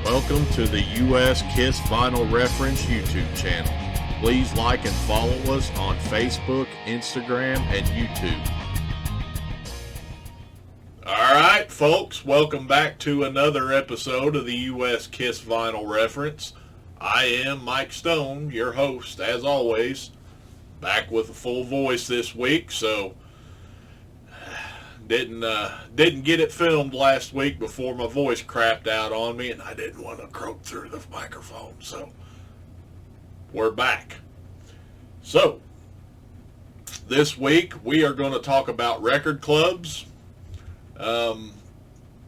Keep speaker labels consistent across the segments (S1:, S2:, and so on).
S1: Welcome to the U.S. Kiss Vinyl Reference YouTube channel. Please like and follow us on Facebook, Instagram, and YouTube. Alright, folks, welcome back to another episode of the U.S. Kiss Vinyl Reference. I am Mike Stone, your host, as always, back with a full voice this week, so didn't get it filmed last week before my voice crapped out on me, and I didn't want to croak through the microphone, so we're back. So, this week we are going to talk about record clubs. I'm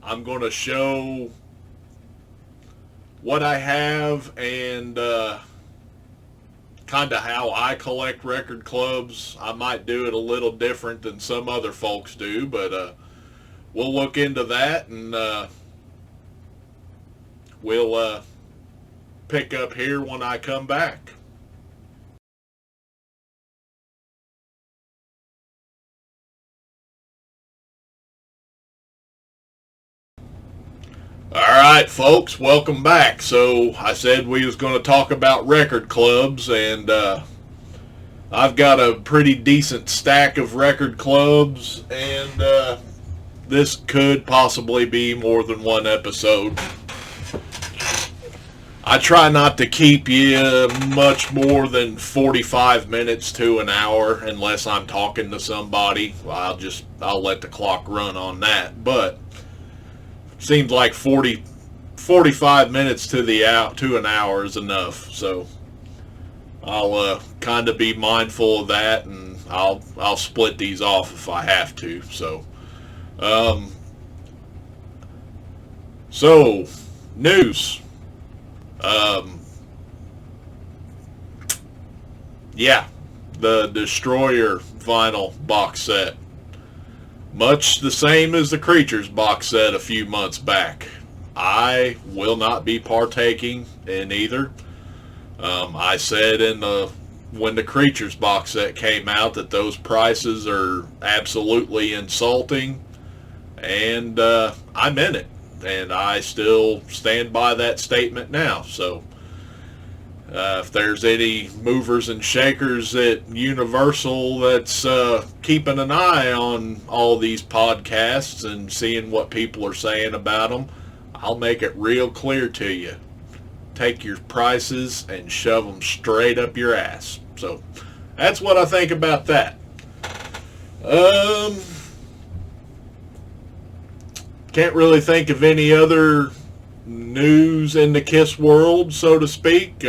S1: going to show what I have and kind of how I collect record clubs. I might do it a little different than some other folks do, but we'll look into that, and we'll pick up here when I come back. Alright, folks, welcome back. So I said we was going to talk about record clubs, and I've got a pretty decent stack of record clubs, and this could possibly be more than one episode. I try not to keep you much more than 45 minutes to an hour unless I'm talking to somebody. I'll let the clock run on that, but seems like 45 minutes to an hour is enough, so I'll kind of be mindful of that, and I'll split these off if I have to. So news. Yeah, the Destroyer vinyl box set. Much the same as the Creatures box set a few months back. I will not be partaking in either. I said when the Creatures box set came out that those prices are absolutely insulting, and I'm in it, and I still stand by that statement now. So if there's any movers and shakers at Universal that's keeping an eye on all these podcasts and seeing what people are saying about them, I'll make it real clear to you. Take your prices and shove them straight up your ass. So that's what I think about that. Can't really think of any other news in the Kiss world, so to speak.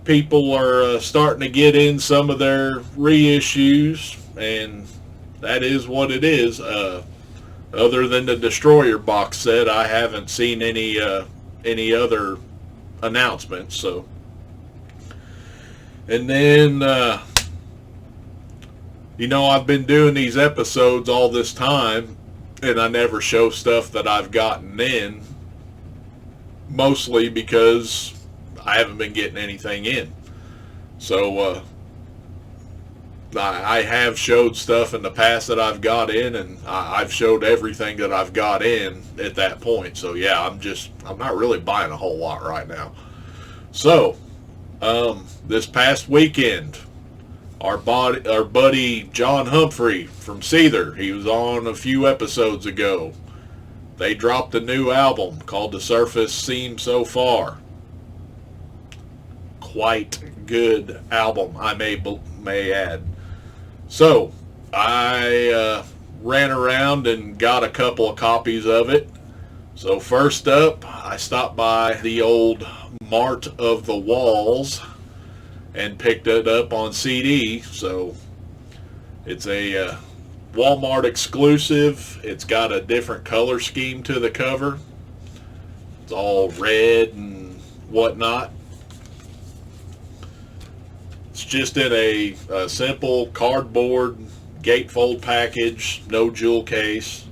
S1: People are starting to get in some of their reissues, and that is what it is. Other than the Destroyer box set, I haven't seen any other announcements. So, and then I've been doing these episodes all this time, and I never show stuff that I've gotten in, mostly because I haven't been getting anything in. So I have showed stuff in the past that I've got in, and I've showed everything that I've got in at that point. So yeah, I'm not really buying a whole lot right now. So this past weekend, our buddy John Humphrey from Seether, he was on a few episodes ago. They dropped a new album called The Surface Seems So Far. Quite good album, I may add. So I ran around and got a couple of copies of it. So first up, I stopped by the old Mart of the Walls and picked it up on CD. So it's a Walmart exclusive. It's got a different color scheme to the cover. It's all red and whatnot. It's just in a simple cardboard gatefold package, no jewel case.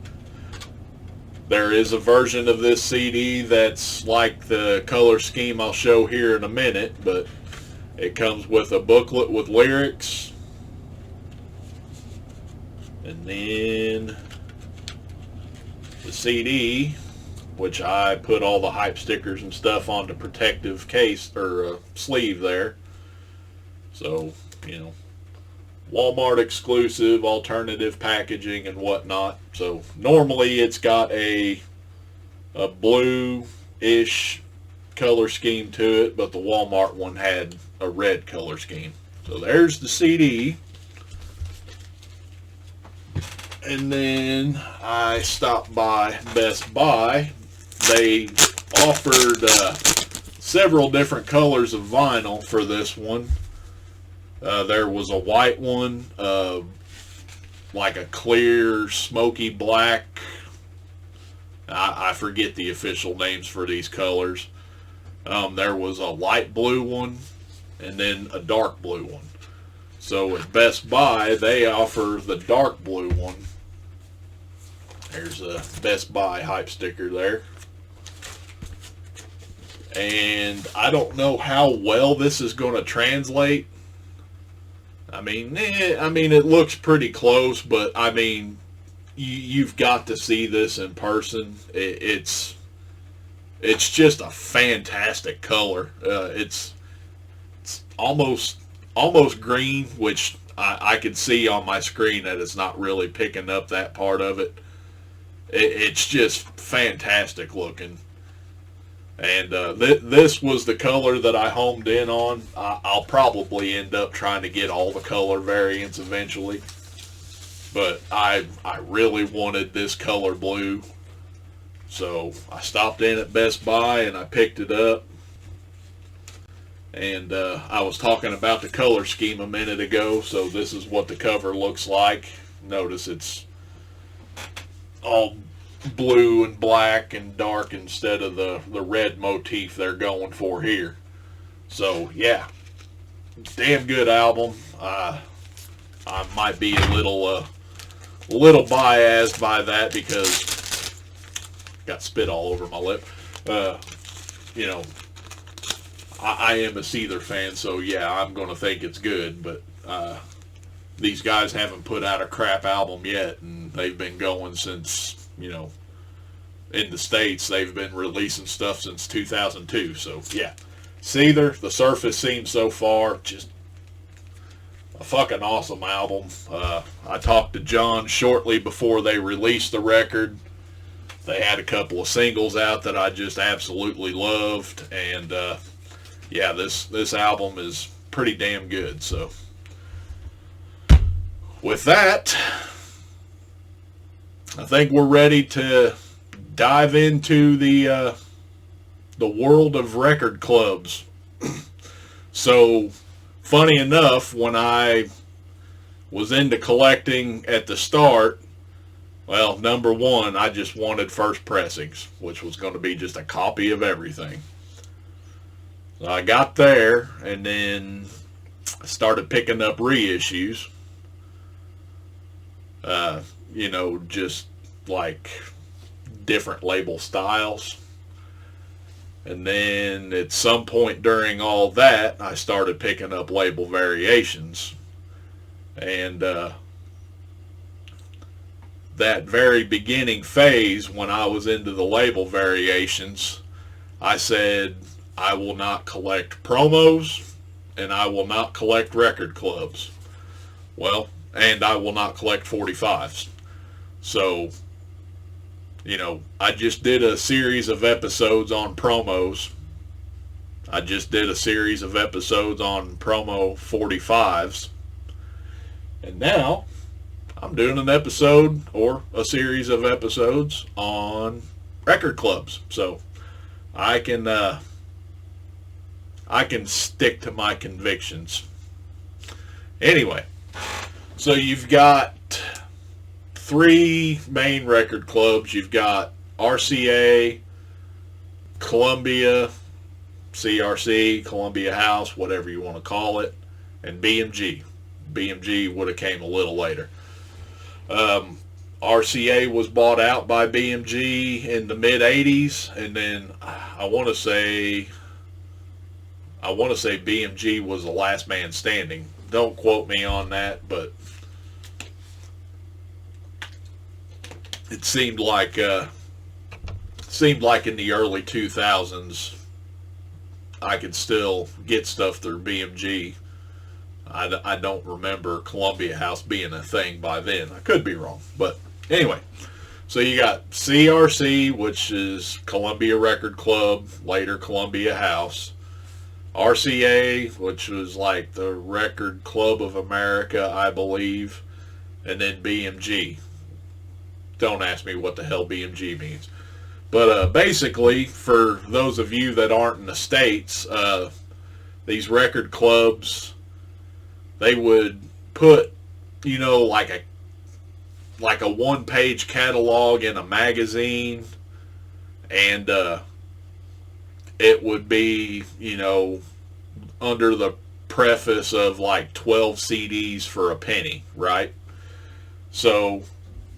S1: There is a version of this CD that's like the color scheme I'll show here in a minute, but it comes with a booklet with lyrics, and then the CD which I put all the hype stickers and stuff on the protective case or sleeve there. So, you know, Walmart exclusive, alternative packaging and whatnot. So normally it's got a blue-ish color scheme to it, but the Walmart one had a red color scheme. So there's the CD. And then I stopped by Best Buy. They offered several different colors of vinyl for this one. There was a white one, like a clear smoky black. I forget the official names for these colors. There was a light blue one and then a dark blue one. So at Best Buy, they offer the dark blue one. There's a Best Buy hype sticker there. And I don't know how well this is going to translate. I mean, it looks pretty close, but I mean, you've got to see this in person. It's just a fantastic color. It's almost green, which I could see on my screen that it's not really picking up that part of it. It's just fantastic looking. And this was the color that I homed in on. I'll probably end up trying to get all the color variants eventually. But I really wanted this color blue. So I stopped in at Best Buy and I picked it up. And I was talking about the color scheme a minute ago. So this is what the cover looks like. Notice it's all blue and black and dark instead of the red motif they're going for here. So yeah, damn good album. I might be a little biased by that because got spit all over my lip. You know, I am a Seether fan, so yeah, I'm gonna think it's good. But these guys haven't put out a crap album yet, and they've been going since, you know, in the States, they've been releasing stuff since 2002. So, yeah. Seether, The Surface Scene so far, just a fucking awesome album. I talked to John shortly before they released the record. They had a couple of singles out that I just absolutely loved. And, yeah, this album is pretty damn good. So, with that, I think we're ready to dive into the world of record clubs. So, funny enough, when I was into collecting at the start, well, number one, I just wanted first pressings, which was going to be just a copy of everything. So I got there, and then I started picking up reissues. You know, just like different label styles. And then at some point during all that, I started picking up label variations. And that very beginning phase, when I was into the label variations, I said, I will not collect promos, and I will not collect record clubs. Well, and I will not collect 45s. So, you know, I just did a series of episodes on promos. I just did a series of episodes on promo 45s. And now I'm doing an episode or a series of episodes on record clubs. So I can stick to my convictions. Anyway, so you've got three main record clubs. You've got RCA, Columbia, CRC, Columbia House, whatever you want to call it, and BMG. BMG would have came a little later. RCA was bought out by BMG in the mid 80s, and then I want to say BMG was the last man standing. Don't quote me on that, but it seemed like seemed like in the early 2000s, I could still get stuff through BMG. I don't remember Columbia House being a thing by then. I could be wrong. But anyway, so you got CRC, which is Columbia Record Club, later Columbia House. RCA, which was like the Record Club of America, I believe. And then BMG. Don't ask me what the hell BMG means. But basically, for those of you that aren't in the States, these record clubs, they would put, you know, like a one-page catalog in a magazine, and it would be, you know, under the preface of like 12 CDs for a penny, right? So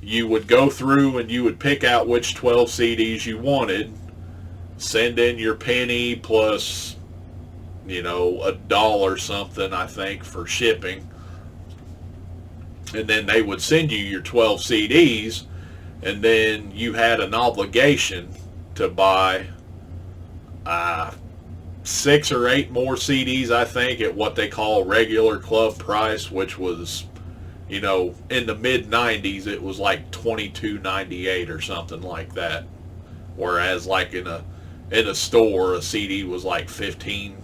S1: you would go through and you would pick out which 12 CDs you wanted, send in your penny plus, you know, $1 something, I think, for shipping. And then they would send you your 12 CDs, and then you had an obligation to buy 6 or 8 more CDs, I think, at what they call regular club price, which was, you know, in the mid-90s, it was like $22.98 or something like that. Whereas, like in a store, a CD was like 15,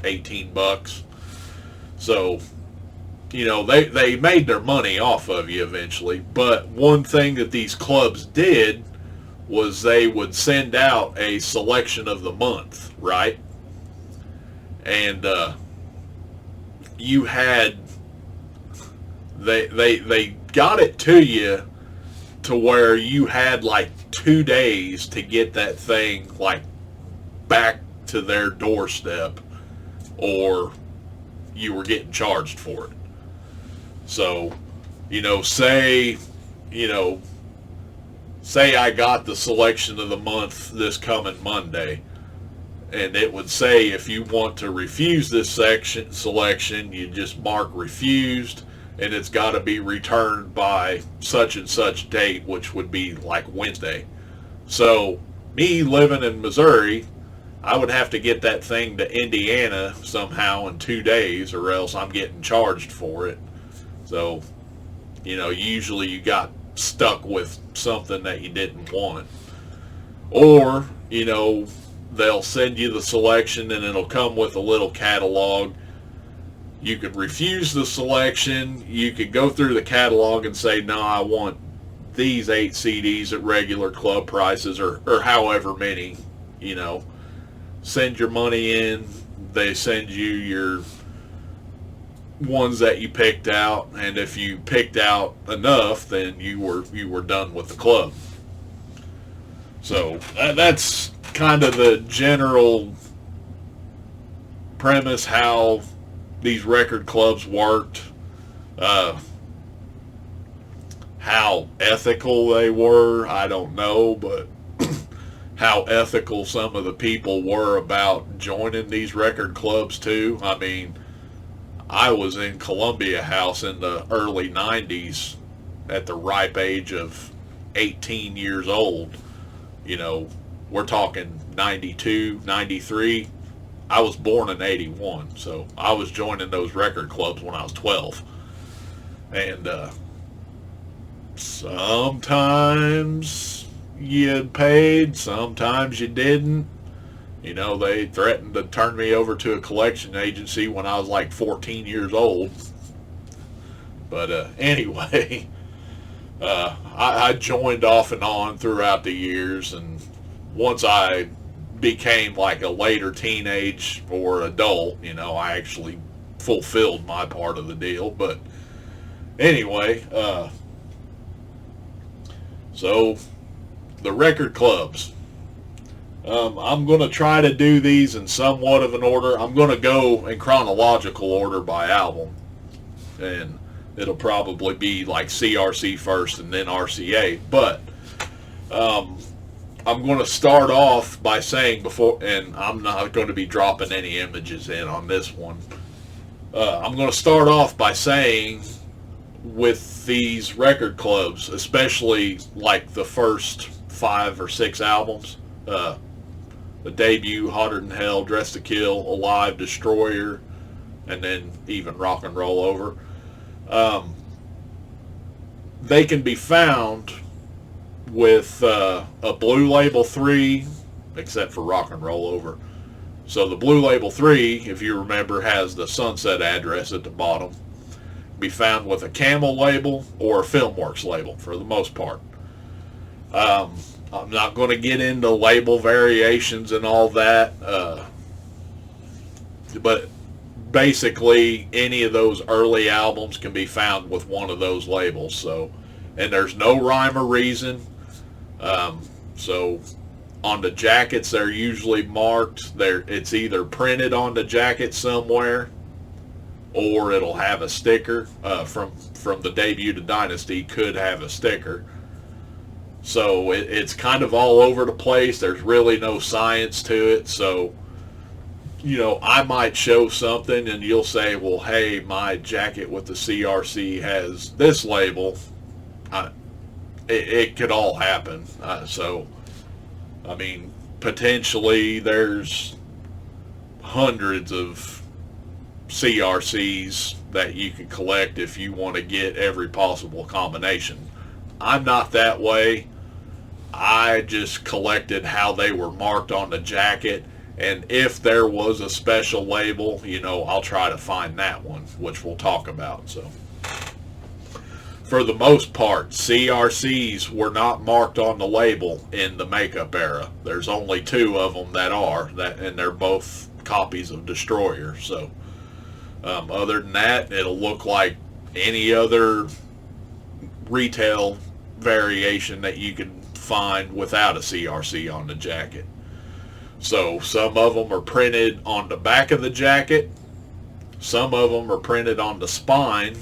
S1: 18 bucks. So, you know, they made their money off of you eventually. But one thing that these clubs did was they would send out a selection of the month, right? And you had... They got it to you to where you had like 2 days to get that thing like back to their doorstep, or you were getting charged for it. So, you know, say I got the selection of the month this coming Monday, and it would say if you want to refuse this selection, you just mark refused, and it's got to be returned by such and such date, which would be like Wednesday. So me living in Missouri, I would have to get that thing to Indiana somehow in 2 days, or else I'm getting charged for it. So, you know, usually you got stuck with something that you didn't want. Or, you know, they'll send you the selection and it'll come with a little catalog. You could refuse the selection. You could go through the catalog and say, no, I want these 8 CDs at regular club prices, or however many, you know. Send your money in. They send you your ones that you picked out, and if you picked out enough, then you were done with the club. So that's kind of the general premise how these record clubs worked, how ethical they were, I don't know, but how ethical some of the people were about joining these record clubs too. I mean, I was in Columbia House in the early 90s at the ripe age of 18 years old. You know, we're talking 92, 93. I was born in 81, so I was joining those record clubs when I was 12. And sometimes you paid, sometimes you didn't. You know, they threatened to turn me over to a collection agency when I was like 14 years old. But anyway, I joined off and on throughout the years, and once I became like a later teenage or adult, you know, I actually fulfilled my part of the deal. But anyway, so the record clubs. I'm going to try to do these in somewhat of an order. I'm going to go in chronological order by album, and it'll probably be like CRC first and then RCA. But I'm going to start off by saying before, and I'm not going to be dropping any images in on this one. I'm going to start off by saying with these record clubs, especially like the first 5 or 6 albums, the debut, Hotter Than Hell, Dressed to Kill, Alive, Destroyer, and then even Rock and Roll Over. They can be found with a Blue Label 3, except for Rock and Roll Over. So the Blue Label 3, if you remember, has the Sunset address at the bottom. Be found with a Camel label or a Filmworks label for the most part. I'm not going to get into label variations and all that, but basically any of those early albums can be found with one of those labels. So, and there's no rhyme or reason. So on the jackets, they're usually marked. It's either printed on the jacket somewhere, or it'll have a sticker. From the debut to Dynasty, could have a sticker. So it's kind of all over the place. There's really no science to it. So, you know, I might show something and you'll say, well, hey, my jacket with the CRC has this label. It could all happen. So, I mean, potentially there's hundreds of CRCs that you can collect if you want to get every possible combination. I'm not that way. I just collected how they were marked on the jacket, and if there was a special label, you know, I'll try to find that one, which we'll talk about. So, for the most part, CRCs were not marked on the label in the makeup era. There's only 2 of them that are, and they're both copies of Destroyer. So, other than that, it'll look like any other retail variation that you can find without a CRC on the jacket. So some of them are printed on the back of the jacket, some of them are printed on the spine,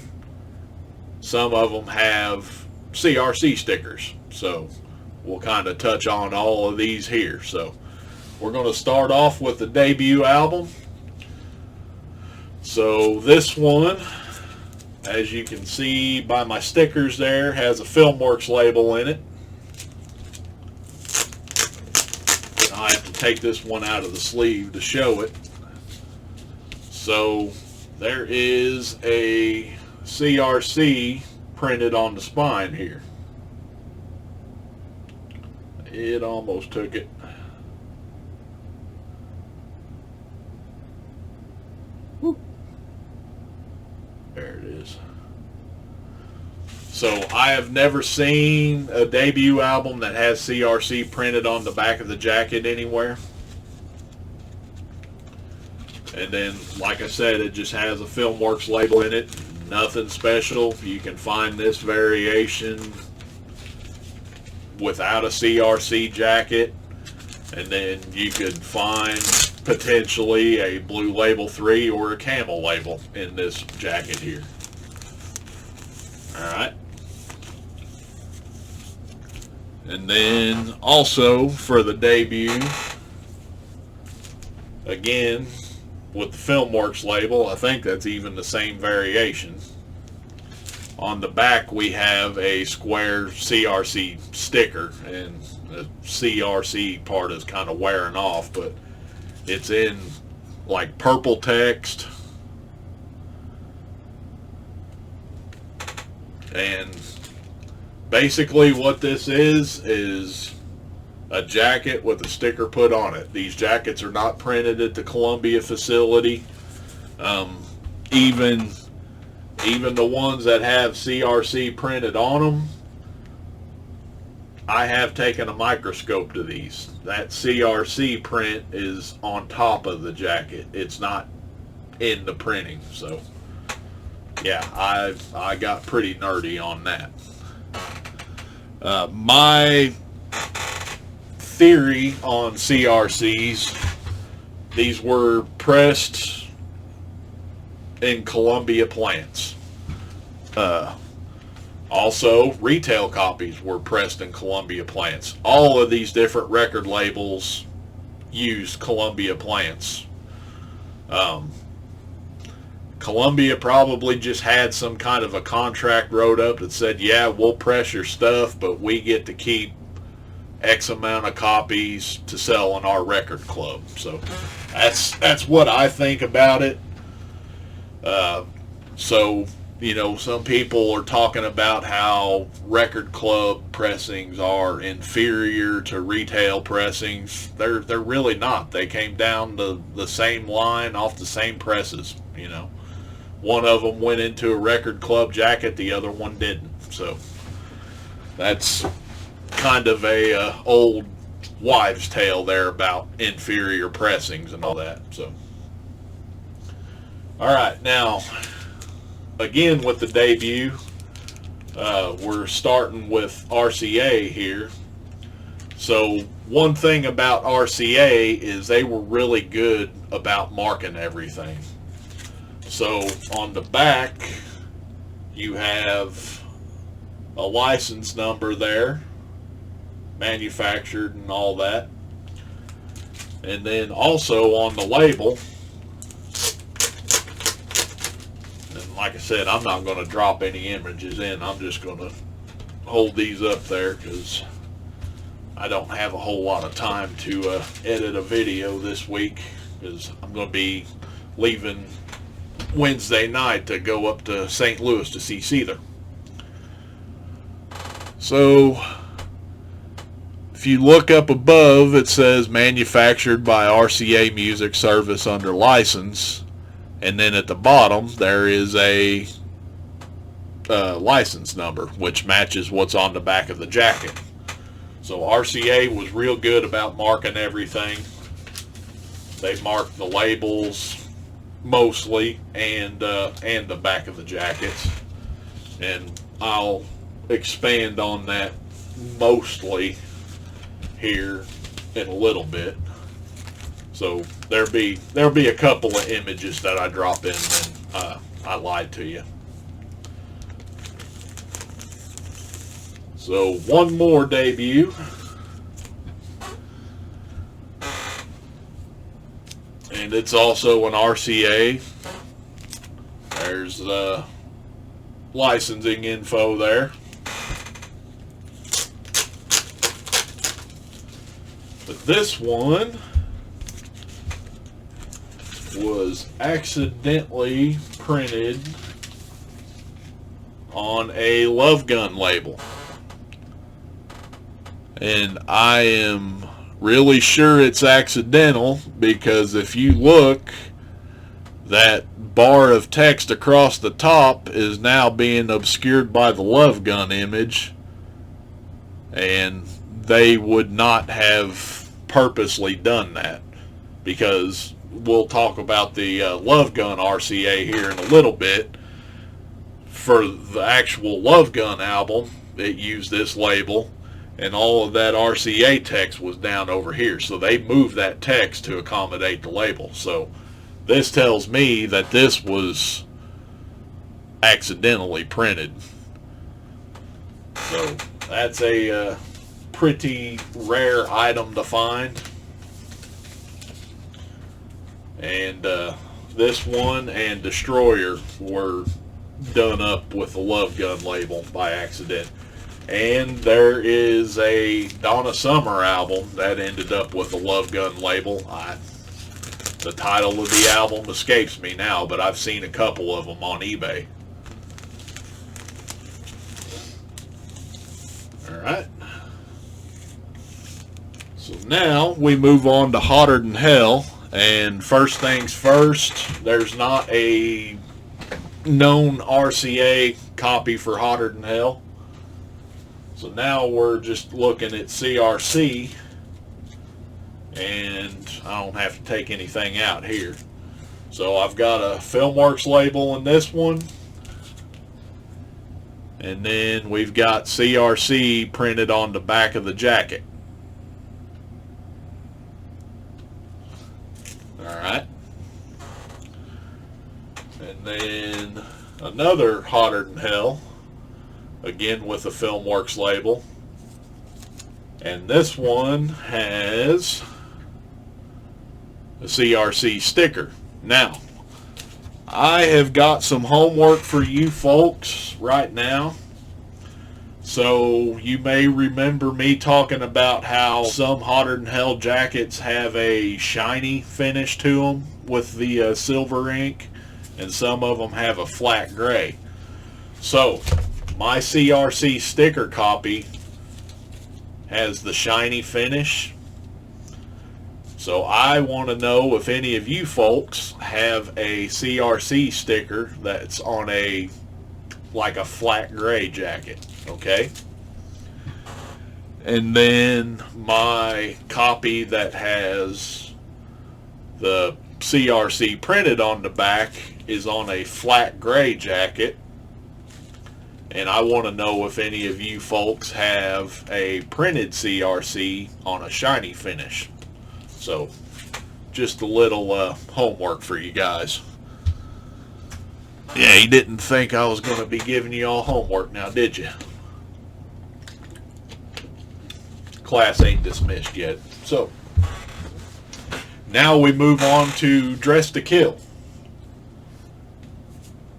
S1: some of them have CRC stickers. So we'll kind of touch on all of these here. So we're going to start off with the debut album. So this one, as you can see by my stickers there, has a Filmworks label in it. I have to take this one out of the sleeve to show it. So there is a CRC printed on the spine here. It almost took it. There it is. So I have never seen a debut album that has CRC printed on the back of the jacket anywhere. And then, like I said, it just has a Filmworks label in it. Nothing special. You can find this variation without a CRC jacket. And then you could find potentially a Blue Label 3 or a Camel label in this jacket here. Alright. And then also for the debut, again, with the Filmworks label, I think that's even the same variation. On the back we have a square CRC sticker, and the CRC part is kind of wearing off, but it's in like purple text, and basically what this is a jacket with a sticker put on it. These jackets are not printed at the Columbia facility. Even the ones that have CRC printed on them, I have taken a microscope to these. That CRC print is on top of the jacket. It's not in the printing. So yeah, I got pretty nerdy on that. My theory on CRCs, these were pressed in Columbia plants. Also, retail copies were pressed in Columbia plants. All of these different record labels used Columbia plants. Columbia probably just had some kind of a contract wrote up that said, yeah, we'll press your stuff, but we get to keep X amount of copies to sell in our record club. So that's what I think about it. So, you know, some people are talking about how record club pressings are inferior to retail pressings. They're really not. They came down the same line off the same presses, you know. One of them went into a record club jacket, the other one didn't. So that's kind of a old wives' tale there about inferior pressings and all that. So, all right, now again with the debut, we're starting with RCA here. So one thing about RCA is they were really good about marking everything. So on the back, you have a license number there, manufactured and all that. And then also on the label, and like I said, I'm not going to drop any images in. I'm just going to hold these up there because I don't have a whole lot of time to edit a video this week, because I'm going to be leaving Wednesday night to go up to St. Louis to see Seether. So if you look up above, it says manufactured by RCA Music Service under license, and then at the bottom there is a license number which matches what's on the back of the jacket. So RCA was real good about marking everything. They marked the labels mostly, and the back of the jackets, and I'll expand on that mostly here in a little bit. So there'll be a couple of images that I drop in, and I lied to you. So one more debut. And it's also an RCA. There's the licensing info there. But this one was accidentally printed on a Love Gun label. And I am really sure it's accidental, because if you look, that bar of text across the top is now being obscured by the Love Gun image, and they would not have purposely done that, because we'll talk about the Love Gun RCA here in a little bit. For the actual Love Gun album, it used this label, and all of that RCA text was down over here. So they moved that text to accommodate the label. So this tells me that this was accidentally printed. So that's a pretty rare item to find. And this one and Destroyer were done up with the Love Gun label by accident. And there is a Donna Summer album that ended up with a Love Gun label. The title of the album escapes me now, but I've seen a couple of them on eBay. Alright. So now we move on to Hotter Than Hell. And first things first, there's not a known RCA copy for Hotter Than Hell. So now we're just looking at CRC, and I don't have to take anything out here. So I've got a Filmworks label in this one, and then we've got CRC printed on the back of the jacket. Alright. And then another Hotter Than Hell, again with a Filmworks label, and this one has a CRC sticker. Now, I have got some homework for you folks right now. So you may remember me talking about how some Hotter Than Hell jackets have a shiny finish to them with the silver ink, and some of them have a flat gray. So my CRC sticker copy has the shiny finish. So I want to know if any of you folks have a CRC sticker that's on a like a flat gray jacket, okay? And then my copy that has the CRC printed on the back is on a flat gray jacket. And I want to know if any of you folks have a printed CRC on a shiny finish. So, just a little homework for you guys. Yeah, you didn't think I was going to be giving you all homework now, did you? Class ain't dismissed yet. So, now we move on to Dress to Kill.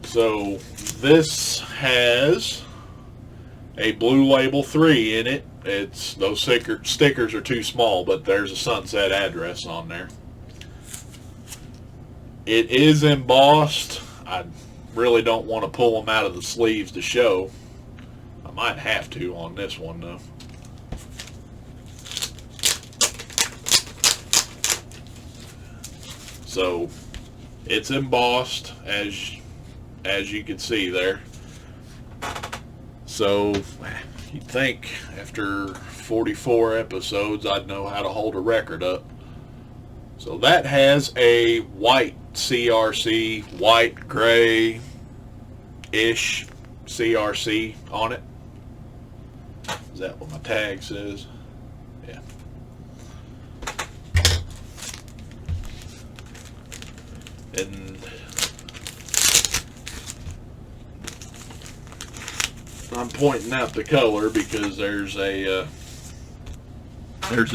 S1: So, this has a Blue Label 3 in it. Those stickers are too small, but there's a Sunset address on there. It is embossed. I really don't want to pull them out of the sleeves to show. I might have to on this one though. So it's embossed as you can see there. So you'd think after 44 episodes I'd know how to hold a record up. So that has a white CRC, white gray-ish CRC on it. Is that what my tag says? Yeah. And I'm pointing out the color because there's a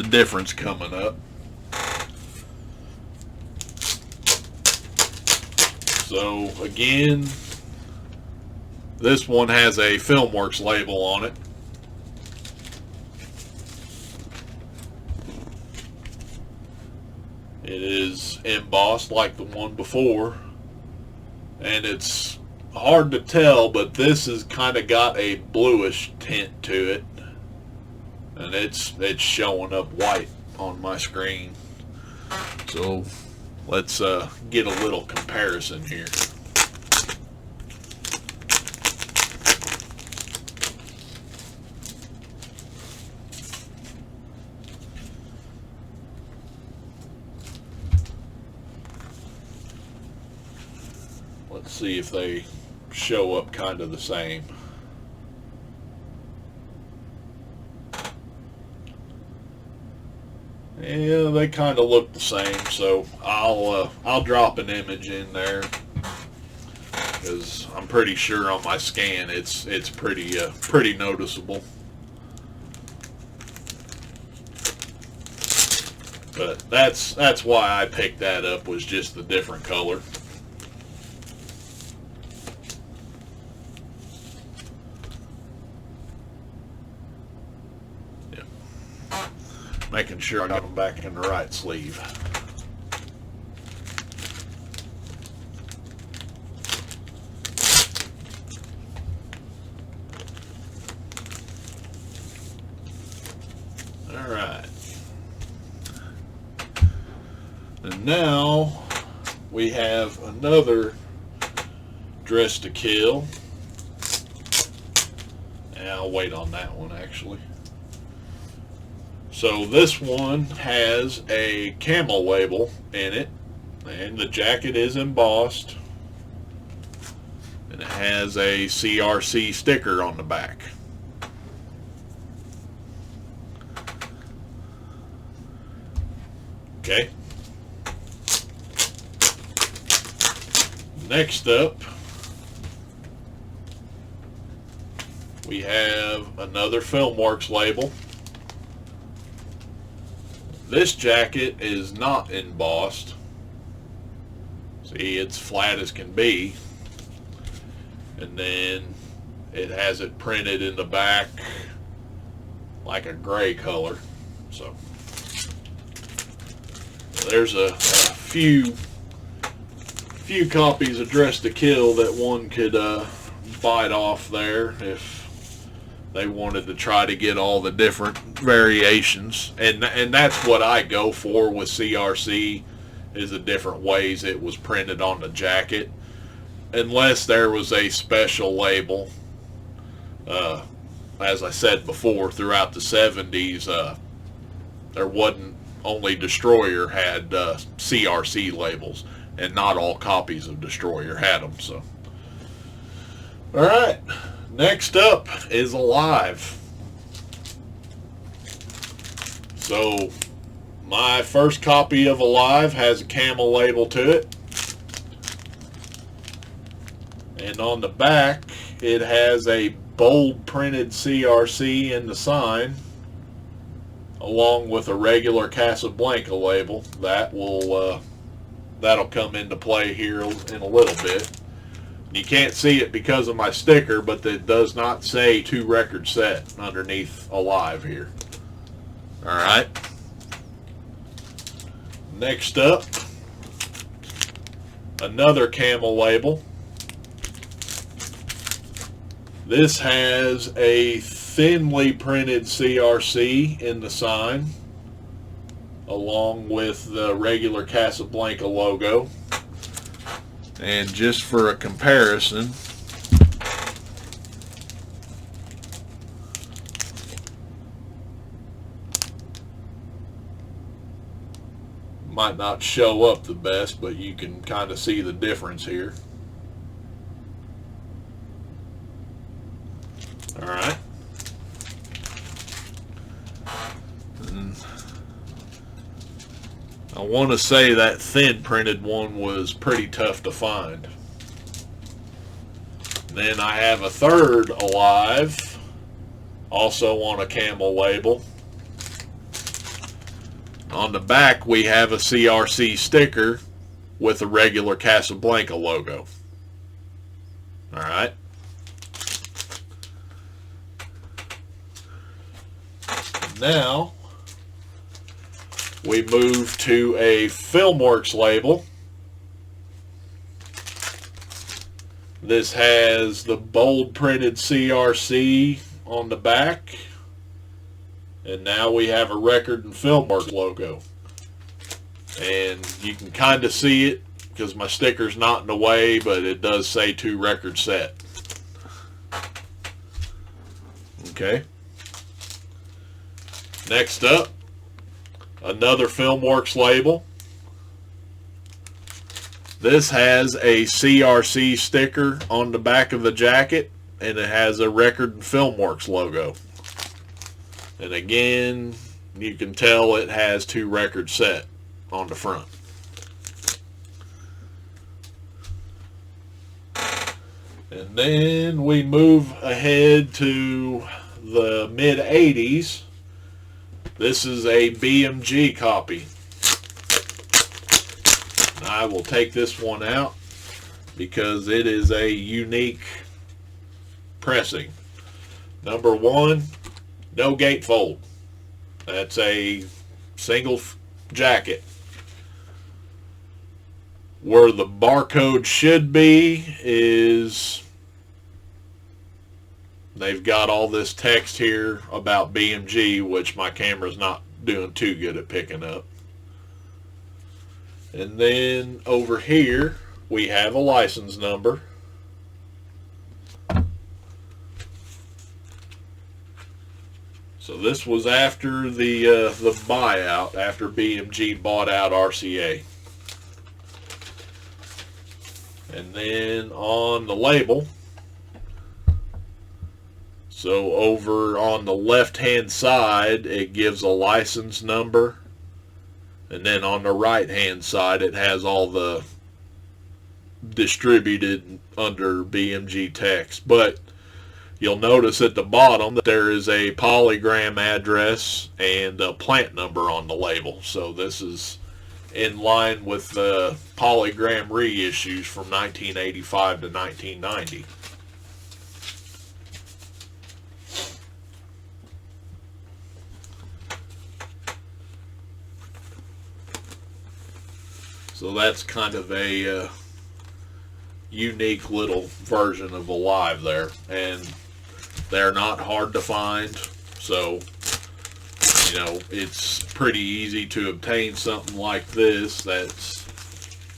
S1: difference coming up. So again, this one has a Filmworks label on it. It is embossed like the one before, and it's hard to tell, but this has kind of got a bluish tint to it, and it's showing up white on my screen. So let's get a little comparison here. Let's see if they show up kind of the same. Yeah, they kind of look the same, so I'll drop an image in there because I'm pretty sure on my scan it's pretty noticeable. But that's why I picked that up, was just the different color. Making sure I got them back in the right sleeve. All right. And now we have another Dress to Kill. And I'll wait on that one actually. So this one has a camel label in it, and the jacket is embossed, and it has a CRC sticker on the back. Okay. Next up, we have another Filmworks label. This jacket is not embossed. See, it's flat as can be. And then it has it printed in the back like a gray color. So there's a few copies of Dress to Kill that one could bite off there if they wanted to try to get all the different variations. And that's what I go for with CRC, is the different ways it was printed on the jacket. Unless there was a special label. As I said before, throughout the 70s, there wasn't, only Destroyer had CRC labels, and not all copies of Destroyer had them. So, all right, next up is Alive. So, my first copy of Alive has a camel label to it, and on the back it has a bold printed CRC in the sign, along with a regular Casablanca label. That'll come into play here in a little bit. You can't see it because of my sticker, but it does not say 2 record set underneath Alive here. Alright. Next up, another camel label. This has a thinly printed CRC in the sign, along with the regular Casablanca logo. And just for a comparison, might not show up the best, but you can kind of see the difference here. Alright. I want to say that thin printed one was pretty tough to find. Then I have a third Alive, also on a camel label. On the back we have a CRC sticker with a regular Casablanca logo. Alright. Now we move to a Filmworks label. This has the bold printed CRC on the back, and now we have a Record and Filmworks logo. And you can kind of see it because my sticker's not in the way, but it does say 2 record set. Okay. Next up, another Filmworks label. This has a CRC sticker on the back of the jacket, and it has a Record and Filmworks logo. And again, you can tell it has 2 record set on the front. And then we move ahead to the mid-80s. This is a BMG copy. I will take this one out because it is a unique pressing. Number 1, no gatefold. That's a single jacket. Where the barcode should be is they've got all this text here about BMG, which my camera's not doing too good at picking up. And then over here we have a license number. So this was after the buyout, after BMG bought out RCA. And then on the label, so over on the left hand side it gives a license number, and then on the right hand side it has all the distributed under BMG text. But you'll notice at the bottom that there is a polygram address and a plant number on the label. So this is in line with the polygram reissues from 1985 to 1990. So that's kind of a unique little version of a live there, and they're not hard to find, so it's pretty easy to obtain something like this that's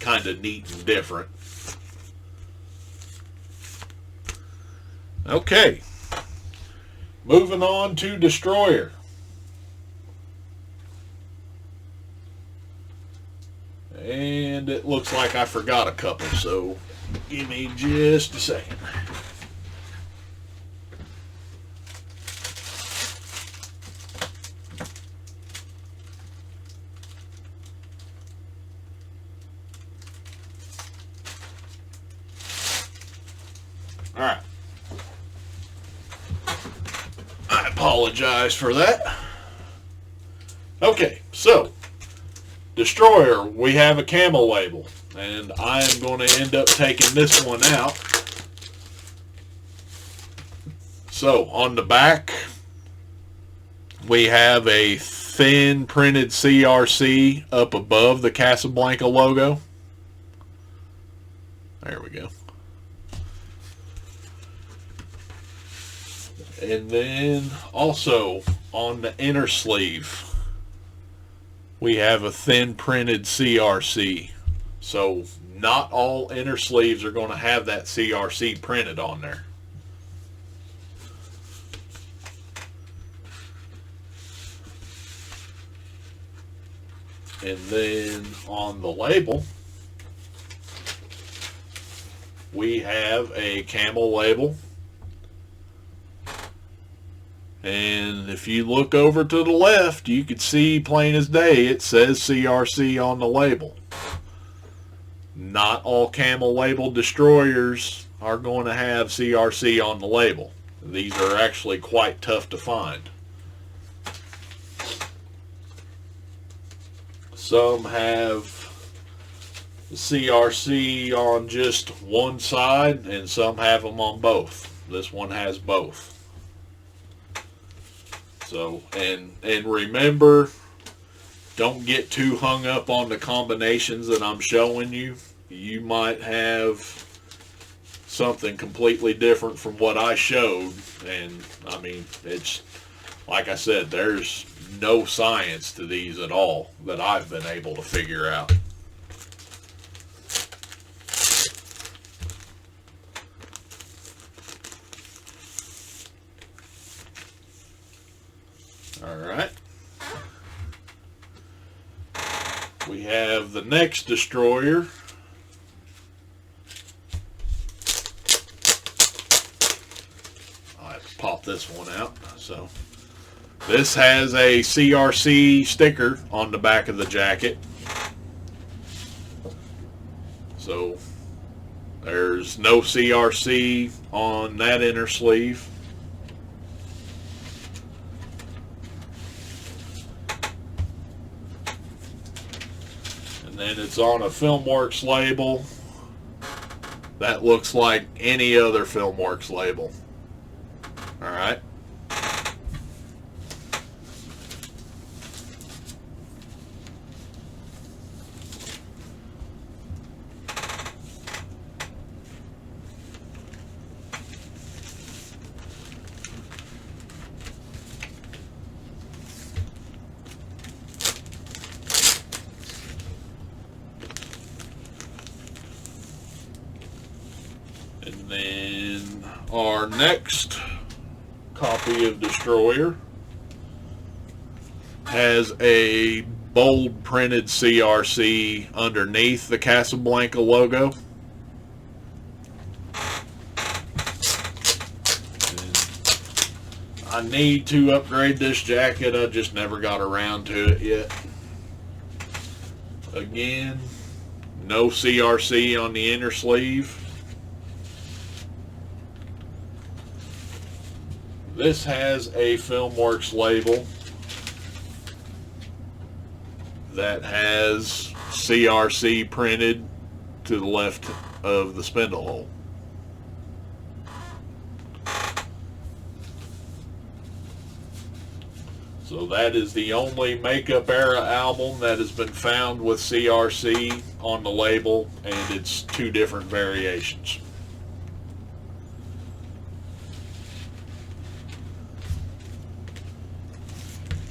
S1: kind of neat and different. Okay, moving on to Destroyer. And it looks like I forgot a couple, so give me just a second. All right. I apologize for that. Okay, so Destroyer, we have a camel label, and I am going to end up taking this one out. So on the back, we have a thin printed CRC up above the Casablanca logo. There we go. And then also on the inner sleeve, we have a thin printed CRC. So not all inner sleeves are going to have that CRC printed on there. And then on the label, we have a camel label. And if you look over to the left, you can see plain as day it says CRC on the label. Not all camel labeled Destroyers are going to have CRC on the label. These are actually quite tough to find. Some have the CRC on just one side, and some have them on both. This one has both. So, and remember, don't get too hung up on the combinations that I'm showing you. You might have something completely different from what I showed, and I mean, it's like I said, there's no science to these at all that I've been able to figure out. Alright. We have the next Destroyer. I'll have to pop this one out. So this has a CRC sticker on the back of the jacket. So there's no CRC on that inner sleeve. And it's on a FilmWorks label that looks like any other FilmWorks label. Alright. And then our next copy of Destroyer has a bold printed CRC underneath the Casablanca logo. And I need to upgrade this jacket. I just never got around to it yet. Again, no CRC on the inner sleeve. This has a FilmWorks label that has CRC printed to the left of the spindle hole. So that is the only Makeup Era album that has been found with CRC on the label, and it's 2 different variations.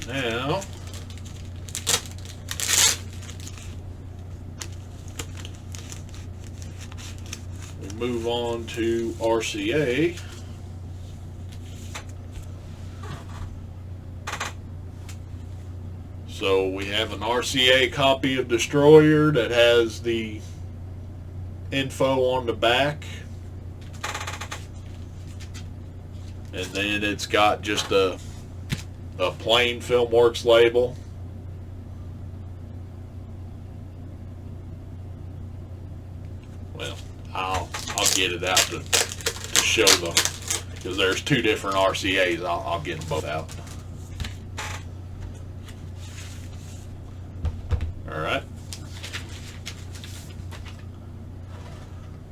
S1: Now, we move on to RCA. So we have an RCA copy of Destroyer that has the info on the back. And then it's got just a plain Filmworks label. Well, I'll get it out to show them, because there's 2 different RCAs. I'll get them both out. Alright.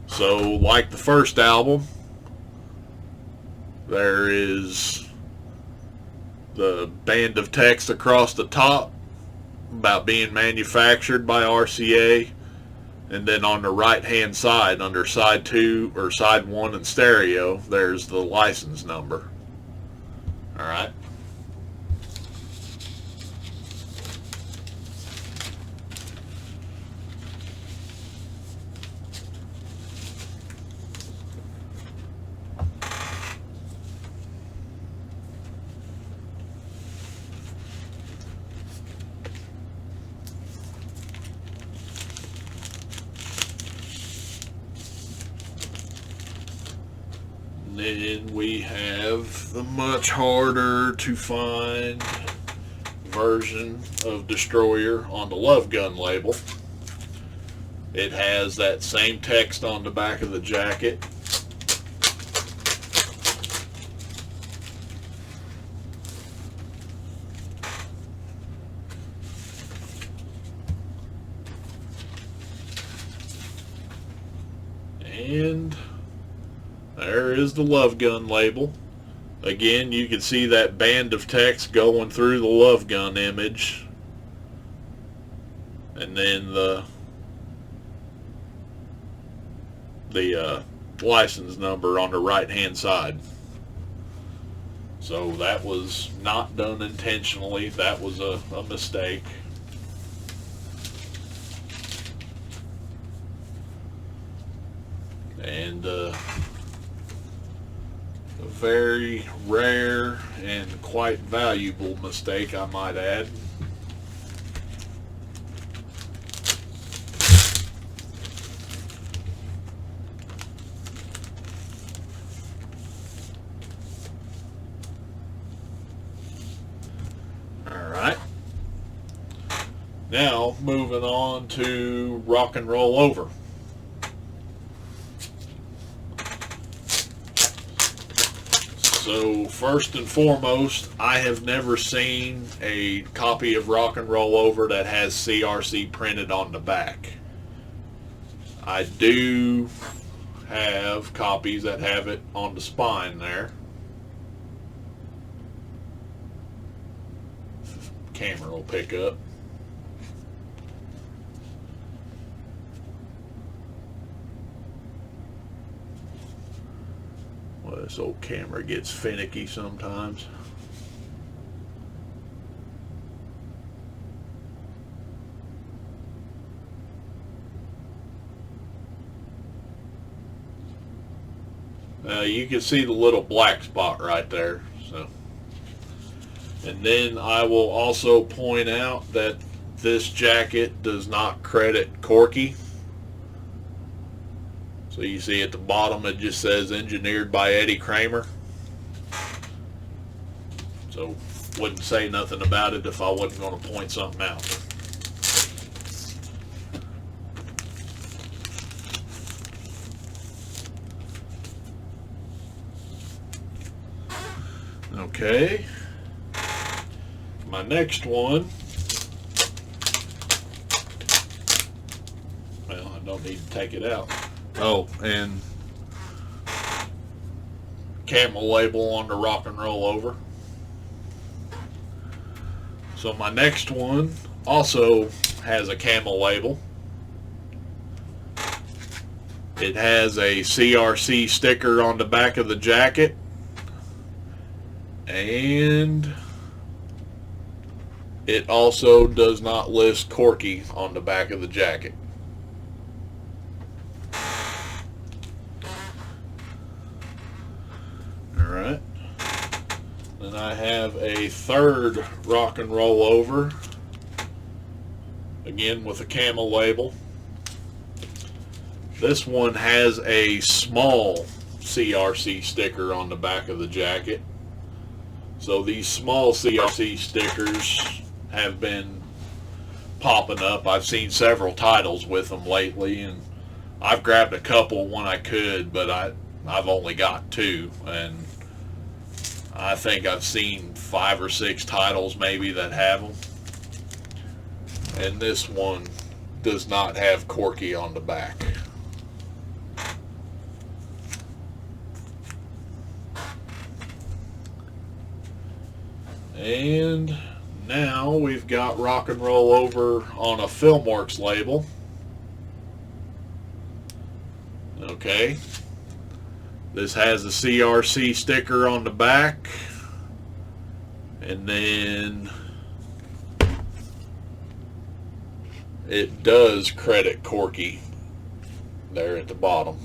S1: So, like the first album, there is the band of text across the top about being manufactured by RCA, and then on the right hand side, under side 2 or side 1 in stereo, there's the license number. Alright. Then we have the much harder to find version of Destroyer on the Love Gun label. It has that same text on the back of the jacket. And there is the Love Gun label. Again, you can see that band of text going through the Love Gun image. And then the license number on the right hand side. So that was not done intentionally. That was a mistake. And a very rare and quite valuable mistake, I might add. Alright. Now, moving on to Rock and Roll Over. So first and foremost, I have never seen a copy of Rock and Roll Over that has CRC printed on the back. I do have copies that have it on the spine there. Camera will pick up. Well, this old camera gets finicky sometimes. You can see the little black spot right there. So, and then I will also point out that this jacket does not credit Corky. So you see at the bottom it just says engineered by Eddie Kramer. So wouldn't say nothing about it if I wasn't going to point something out. Okay. My next one. Well, I don't need to take it out. Oh, and camel label on the Rock and Roll Over. So my next one also has a camel label. It has a CRC sticker on the back of the jacket, and it also does not list Corky on the back of the jacket. Alright. Then I have a third rock and roll over, again with a camel label. This one has a small CRC sticker on the back of the jacket. So these small CRC stickers have been popping up. I've seen several titles with them lately, and I've grabbed a couple when I could, but I've only got two, and I think I've seen 5 or 6 titles maybe that have them. And this one does not have Corky on the back. And now we've got Rock and Roll over on a Filmworks label. Okay. This has a CRC sticker on the back. And then it does credit Corky there at the bottom.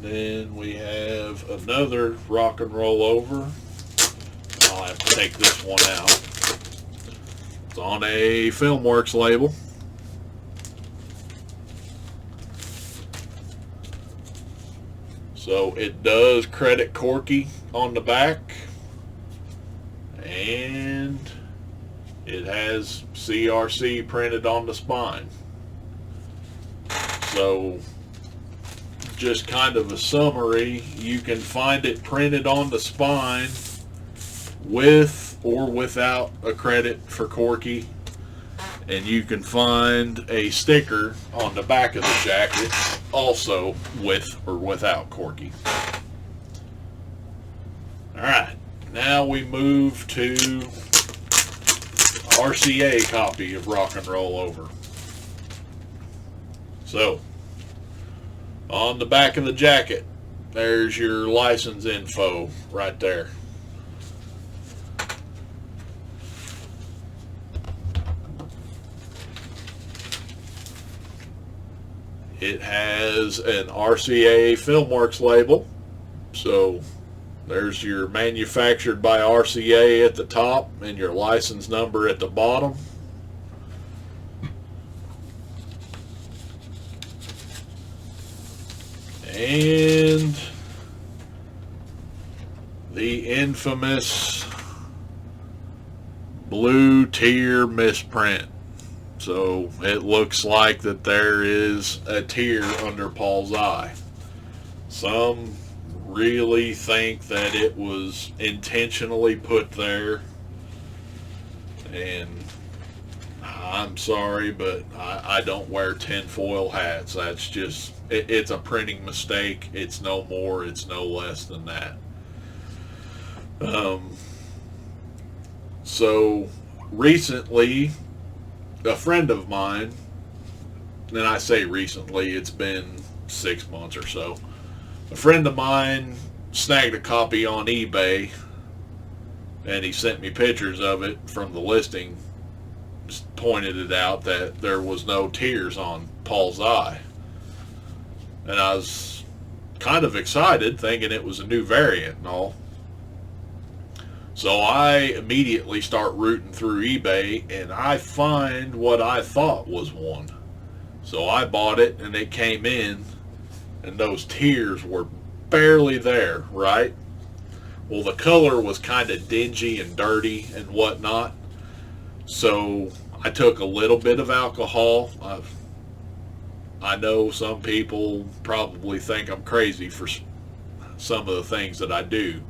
S1: Then we have another Rock and Roll over. I'll have to take this one out. It's on a Filmworks label. So it does credit Corky on the back, and it has CRC printed on the spine. So just kind of a summary, you can find it printed on the spine with or without a credit for Corky, and you can find a sticker on the back of the jacket also with or without Corky. Alright, now we move to RCA copy of Rock and Roll over. So on the back of the jacket, there's your license info right there. It has an RCA Filmworks label. So there's your manufactured by RCA at the top and your license number at the bottom. And the infamous blue tear misprint. So it looks like that there is a tear under Paul's eye. Some really think that it was intentionally put there, and I'm sorry, but I don't wear tinfoil hats. That's just, it's a printing mistake. It's no more, it's no less than that. So recently, a friend of mine, and I say recently, it's been 6 months or so, a friend of mine snagged a copy on eBay, and he sent me pictures of it from the listing, pointed it out that there was no tears on Paul's eye. And I was kind of excited, thinking it was a new variant and all. So I immediately start rooting through eBay, and I find what I thought was one. So I bought it, and it came in, and those tears were barely there, right? Well, the color was kind of dingy and dirty and whatnot. So I took a little bit of alcohol. I know some people probably think I'm crazy for some of the things that I do,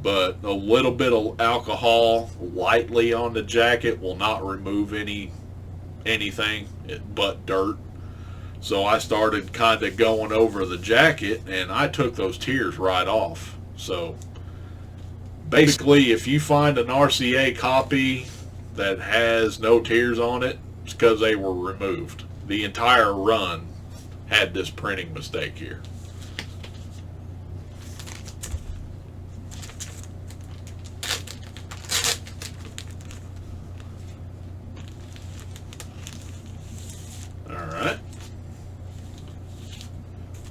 S1: but a little bit of alcohol lightly on the jacket will not remove anything but dirt. So I started kind of going over the jacket, and I took those tears right off. So basically, if you find an RCA copy that has no tears on it, it's because they were removed. The entire run had this printing mistake here. Alright.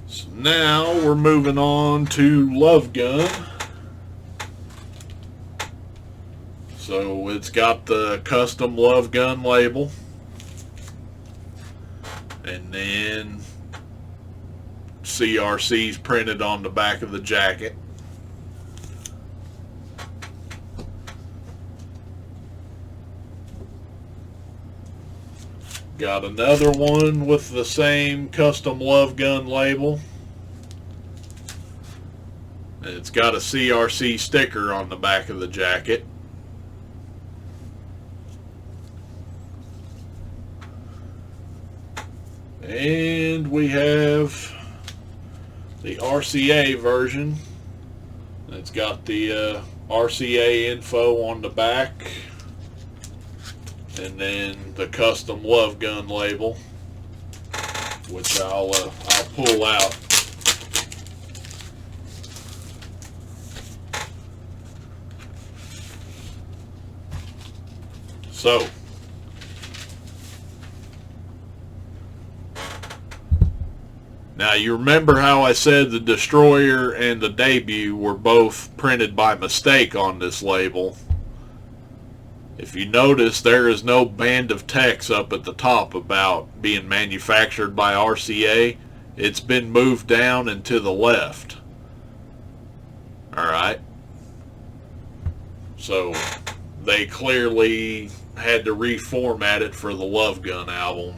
S1: So now we're moving on to Love Gun. So it's got the custom Love Gun label. And then CRC's printed on the back of the jacket. Got another one with the same custom Love Gun label. It's got a CRC sticker on the back of the jacket. And we have the RCA version. It's got the RCA info on the back, and then the custom Love Gun label, which I'll pull out. So now you remember how I said the Destroyer and the Debut were both printed by mistake on this label. If you notice, there is no band of text up at the top about being manufactured by RCA. It's been moved down and to the left. Alright. So they clearly had to reformat it for the Love Gun album.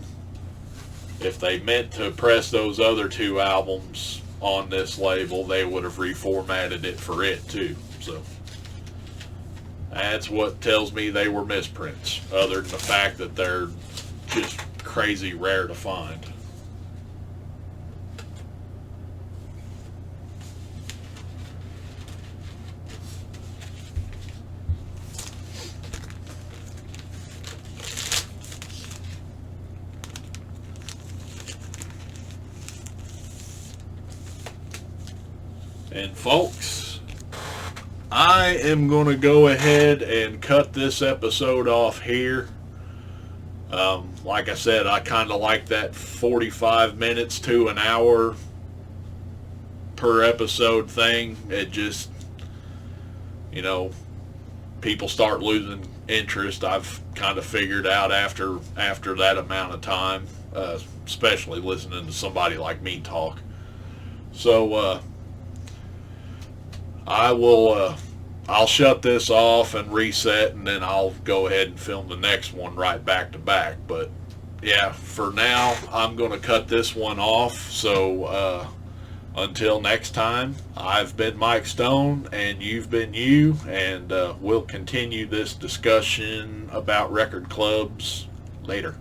S1: If they meant to press those other two albums on this label, they would have reformatted it for it too. So that's what tells me they were misprints, other than the fact that they're just crazy rare to find. And folks, I am going to go ahead and cut this episode off here. Like I said, I kind of like that 45 minutes to an hour per episode thing. It just, you know, people start losing interest. I've kind of figured out after that amount of time, especially listening to somebody like me talk. So, I'll shut this off and reset, and then I'll go ahead and film the next one right back to back. But yeah, for now, I'm going to cut this one off. So until next time, I've been Mike Stone, and you've been you, and we'll continue this discussion about record clubs later.